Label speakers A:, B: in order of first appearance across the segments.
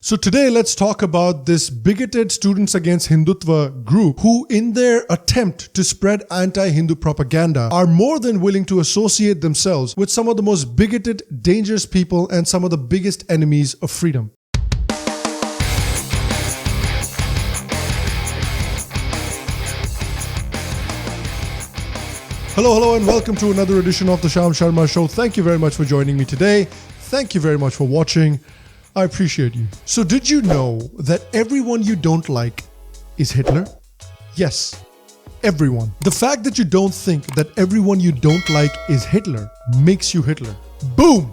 A: So today let's talk about this bigoted Students Against Hindutva group who, in their attempt to spread anti-Hindu propaganda, are more than willing to associate themselves with some of the most bigoted, dangerous people and some of the biggest enemies of freedom. Hello and welcome to another edition of the Sharma Show. Thank you very much for joining me today. Thank you very much for watching. I appreciate you. So did you know that everyone you don't like is Hitler? Yes, everyone. The fact that you don't think that everyone you don't like is Hitler makes you Hitler. Boom!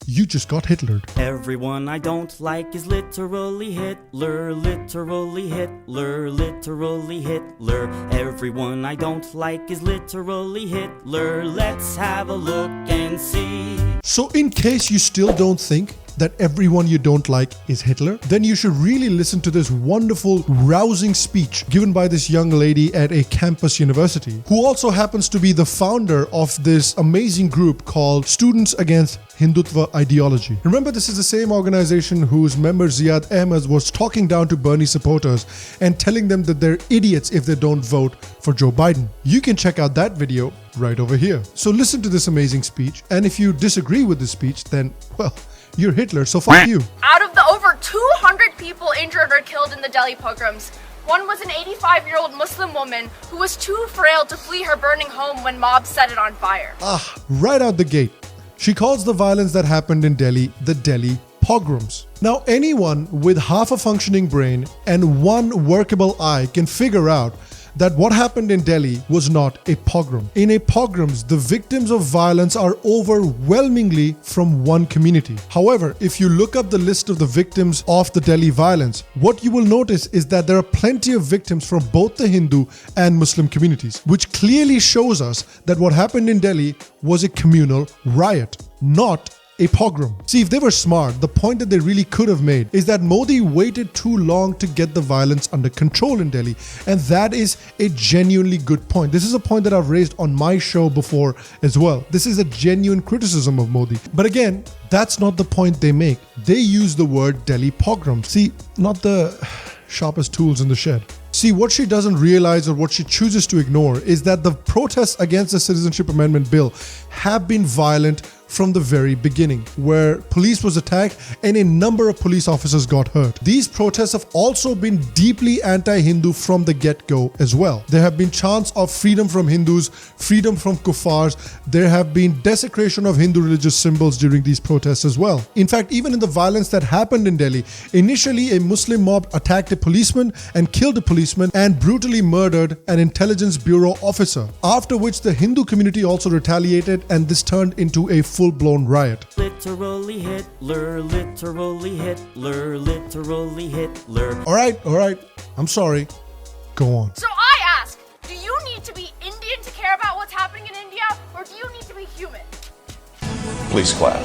A: You just got Hitlered.
B: Everyone I don't like is literally Hitler, literally Hitler, literally Hitler. Everyone I don't like is literally Hitler. Let's have a look and see.
A: So in case you still don't think that everyone you don't like is Hitler, then you should really listen to this wonderful, rousing speech given by this young lady at a campus university, who also happens to be the founder of this amazing group called Students Against Hindutva Ideology. Remember, this is the same organization whose member Ziad Ahmed was talking down to Bernie supporters and telling them that they're idiots if they don't vote for Joe Biden. You can check out that video right over here. So listen to this amazing speech, and if you disagree with this speech, then, well, you're Hitler, so fuck you.
C: Out of the over 200 people injured or killed in the Delhi pogroms, one was an 85-year-old Muslim woman who was too frail to flee her burning home when mobs set it on fire.
A: Right out the gate, she calls the violence that happened in Delhi the Delhi pogroms. Now, anyone with half a functioning brain and one workable eye can figure out that what happened in Delhi was not a pogrom. In a pogroms, the victims of violence are overwhelmingly from one community. However, if you look up the list of the victims of the Delhi violence, what you will notice is that there are plenty of victims from both the Hindu and Muslim communities, which clearly shows us that what happened in Delhi was a communal riot, not a pogrom. See, if they were smart, the point that they really could have made is that Modi waited too long to get the violence under control in Delhi. And that is a genuinely good point. This is a point that I've raised on my show before as well. This is a genuine criticism of Modi. But again, that's not the point they make. They use the word Delhi pogrom. See, not the sharpest tools in the shed. See, what she doesn't realize, or what she chooses to ignore, is that the protests against the Citizenship Amendment Bill have been violent from the very beginning, where police was attacked and a number of police officers got hurt. These protests have also been deeply anti-Hindu from the get-go as well. There have been chants of freedom from Hindus, freedom from kuffars. There have been desecration of Hindu religious symbols during these protests as well. In fact, even in the violence that happened in Delhi, initially a Muslim mob attacked a policeman and killed a policeman and brutally murdered an intelligence bureau officer, after which the Hindu community also retaliated, and this turned into a full-blown riot.
B: Literally Hitler, literally Hitler, literally Hitler.
A: All right. I'm sorry. Go on.
C: So I ask, do you need to be Indian to care about what's happening in India, or do you need to be human?
D: Please clap.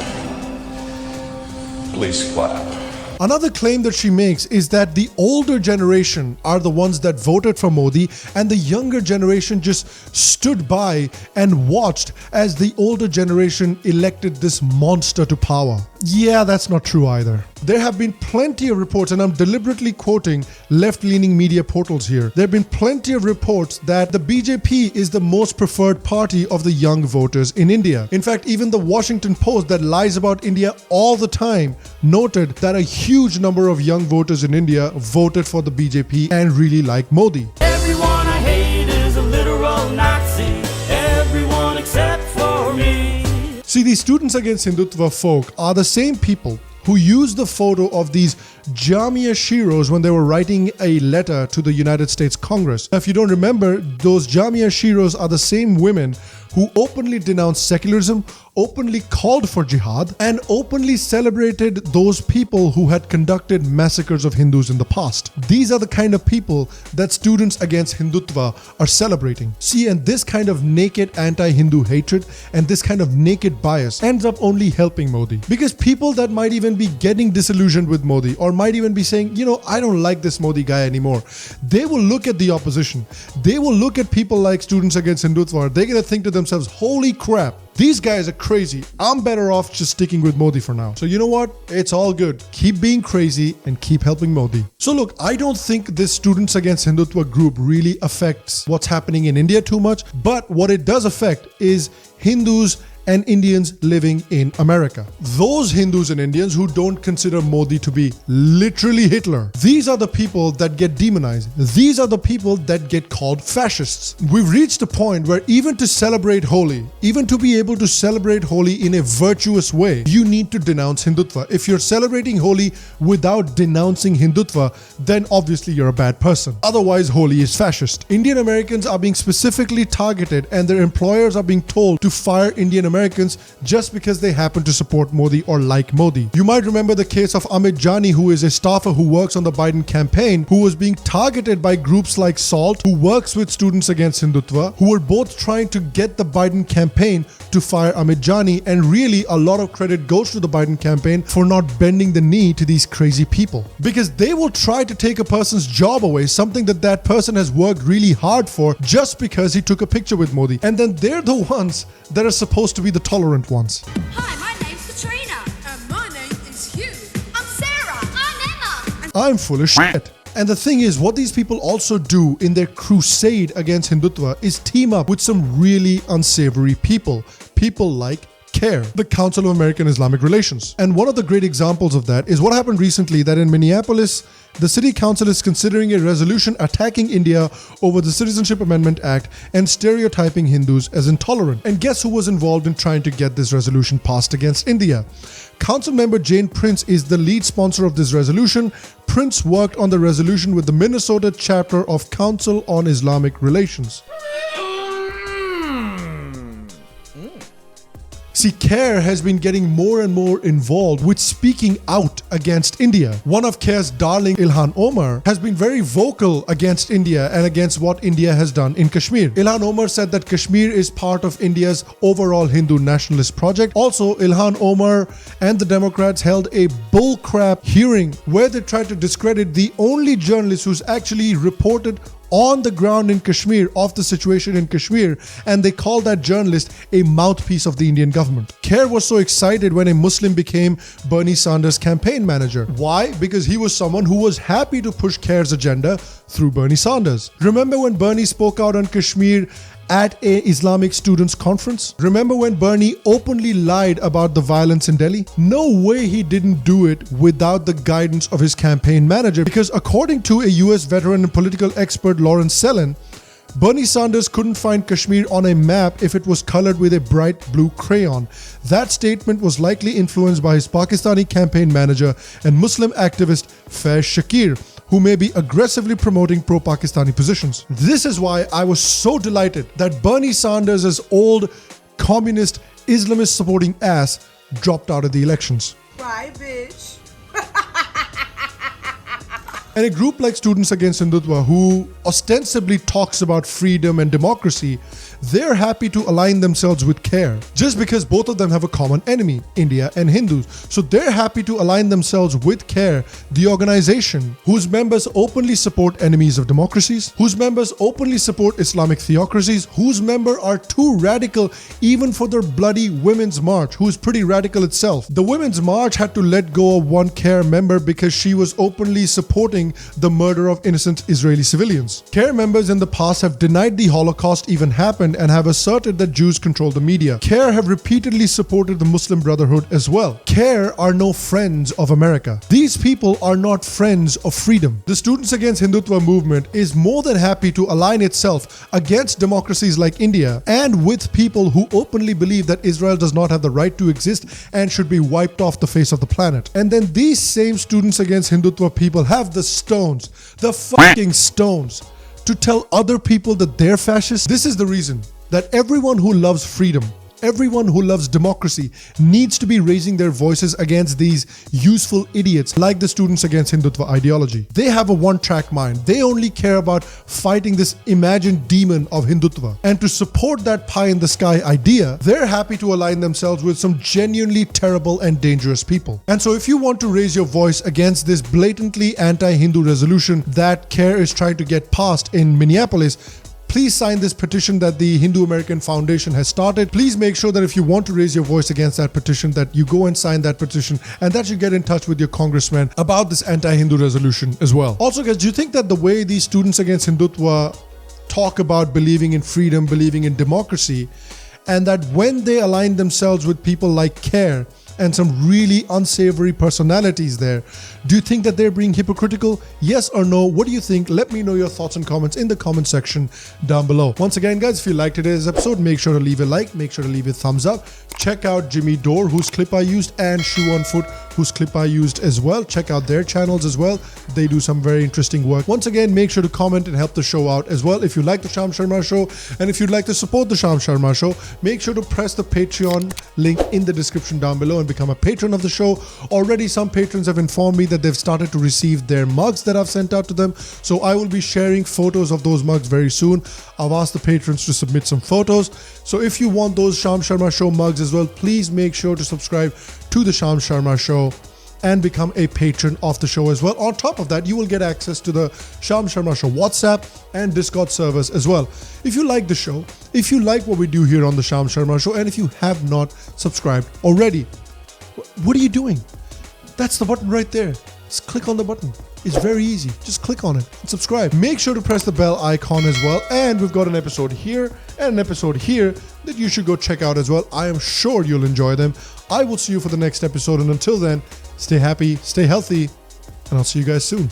D: Please clap.
A: Another claim that she makes is that the older generation are the ones that voted for Modi, and the younger generation just stood by and watched as the older generation elected this monster to power. Yeah, that's not true either. There have been plenty of reports, and I'm deliberately quoting left-leaning media portals here. There have been plenty of reports that the BJP is the most preferred party of the young voters in India. In fact, even the Washington Post, that lies about India all the time, noted that a huge number of young voters in India voted for the BJP and really like Modi.
B: Everyone I hate is a literal Nazi. Everyone except for me.
A: See, these Students Against Hindutva folk are the same people who used the photo of these Jamia Shiros when they were writing a letter to the United States Congress. Now, if you don't remember, those Jamia Shiros are the same women who openly denounced secularism, openly called for jihad, and openly celebrated those people who had conducted massacres of Hindus in the past. These are the kind of people that Students Against Hindutva are celebrating. See, and this kind of naked anti-Hindu hatred and this kind of naked bias ends up only helping Modi. Because people that might even be getting disillusioned with Modi, or might even be saying, you know, I don't like this Modi guy anymore, they will look at the opposition. They will look at people like Students Against Hindutva. They're going to think to themselves, holy crap, These guys are crazy. I'm better off just sticking with Modi for now. So you know what? It's all good. Keep being crazy and keep helping Modi. So look, I don't think this Students Against Hindutva group really affects what's happening in India too much, but what it does affect is Hindus and Indians living in America. Those Hindus and Indians who don't consider Modi to be literally Hitler. These are the people that get demonized. These are the people that get called fascists. We've reached a point where even to celebrate Holi, even to be able to celebrate Holi in a virtuous way, you need to denounce Hindutva. If you're celebrating Holi without denouncing Hindutva, then obviously you're a bad person. Otherwise, Holi is fascist. Indian Americans are being specifically targeted and their employers are being told to fire Indian Americans just because they happen to support Modi or like Modi. You might remember the case of Amit Jani, who is a staffer who works on the Biden campaign, who was being targeted by groups like SAALT, who works with Students Against Hindutva, who were both trying to get the Biden campaign to fire Amit Jani, and really a lot of credit goes to the Biden campaign for not bending the knee to these crazy people. Because they will try to take a person's job away, something that that person has worked really hard for, just because he took a picture with Modi. And then they're the ones that are supposed to be the tolerant ones.
E: Hi, my name's Katrina. And my name is Hugh. I'm Sarah. I'm Emma.
A: I'm full of shit. And the thing is, what these people also do in their crusade against Hindutva is team up with some really unsavory people. People like CAIR, the Council of American-Islamic Relations. And one of the great examples of that is what happened recently, that in Minneapolis, the city council is considering a resolution attacking India over the Citizenship Amendment Act and stereotyping Hindus as intolerant. And guess who was involved in trying to get this resolution passed against India? Council member Jane Prince is the lead sponsor of this resolution. Prince worked on the resolution with the Minnesota chapter of Council on Islamic Relations. See, CAIR has been getting more and more involved with speaking out against India. One of CAIR's darling, Ilhan Omar, has been very vocal against India and against what India has done in Kashmir. Ilhan Omar said that Kashmir is part of India's overall Hindu nationalist project. Also, Ilhan Omar and the Democrats held a bullcrap hearing where they tried to discredit the only journalist who's actually reported on the ground in Kashmir of the situation in Kashmir, and they called that journalist a mouthpiece of the Indian government. CAIR was so excited when a Muslim became Bernie Sanders' campaign manager. Why? Because he was someone who was happy to push CAIR's agenda through Bernie Sanders. Remember when Bernie spoke out on Kashmir at a Islamic students conference? Remember when Bernie openly lied about the violence in Delhi? No way he didn't do it without the guidance of his campaign manager, because according to a US veteran and political expert Lawrence Sellen, Bernie Sanders couldn't find Kashmir on a map if it was colored with a bright blue crayon. That statement was likely influenced by his Pakistani campaign manager and Muslim activist Faiz Shakir, who may be aggressively promoting pro-Pakistani positions. This is why I was so delighted that Bernie Sanders' old communist Islamist supporting ass dropped out of the elections.
E: Bye, bitch.
A: And a group like Students Against Hindutva, who ostensibly talks about freedom and democracy, they're happy to align themselves with CAIR just because both of them have a common enemy, India and Hindus. So they're happy to align themselves with CAIR, the organization whose members openly support enemies of democracies, whose members openly support Islamic theocracies, whose members are too radical even for their bloody Women's March, who's pretty radical itself. The Women's March had to let go of one CAIR member because she was openly supporting the murder of innocent Israeli civilians. CAIR members in the past have denied the Holocaust even happened and have asserted that Jews control the media. CAIR have repeatedly supported the Muslim Brotherhood as well. CAIR are no friends of America. These people are not friends of freedom. The Students Against Hindutva movement is more than happy to align itself against democracies like India and with people who openly believe that Israel does not have the right to exist and should be wiped off the face of the planet. And then these same Students Against Hindutva people have the fucking stones to tell other people that they're fascists. This is the reason that everyone who loves freedom, everyone who loves democracy needs to be raising their voices against these useful idiots like the Students Against Hindutva Ideology. They have a one-track mind. They only care about fighting this imagined demon of Hindutva. And to support that pie-in-the-sky idea, they're happy to align themselves with some genuinely terrible and dangerous people. And so if you want to raise your voice against this blatantly anti-Hindu resolution that CAIR is trying to get passed in Minneapolis, please sign this petition that the Hindu American Foundation has started. Please make sure that if you want to raise your voice against that petition, that you go and sign that petition, and that you get in touch with your congressman about this anti-Hindu resolution as well. Also, guys, do you think that the way these Students Against Hindutva talk about believing in freedom, believing in democracy, and that when they align themselves with people like CAIR and some really unsavory personalities there, do you think that they're being hypocritical? Yes or no? What do you think? Let me know your thoughts and comments in the comment section down below. Once again, guys, if you liked today's episode, make sure to leave a like, make sure to leave a thumbs up. Check out Jimmy Dore, whose clip I used, and Shoe on Foot, whose clip I used as well. Check out their channels as well. They do some very interesting work. Once again, make sure to comment and help the show out as well. If you like the Sham Sharma Show, and if you'd like to support the Sham Sharma Show, make sure to press the Patreon link in the description down below and become a patron of the show. Already some patrons have informed me that they've started to receive their mugs that I've sent out to them, so I will be sharing photos of those mugs very soon. I've asked the patrons to submit some photos, so if you want those Sham Sharma Show mugs as well, please make sure to subscribe to the Sham Sharma Show and become a patron of the show as well. On top of that, you will get access to the Sham Sharma Show WhatsApp and Discord servers as well. If you like the show, if you like what we do here on the Sham Sharma Show, and if you have not subscribed already, what are you doing? That's the button right there. Just click on the button. It's very easy. Just click on it and subscribe. Make sure to press the bell icon as well. And we've got an episode here and an episode here that you should go check out as well. I am sure you'll enjoy them. I will see you for the next episode. And until then, stay happy, stay healthy, and I'll see you guys soon.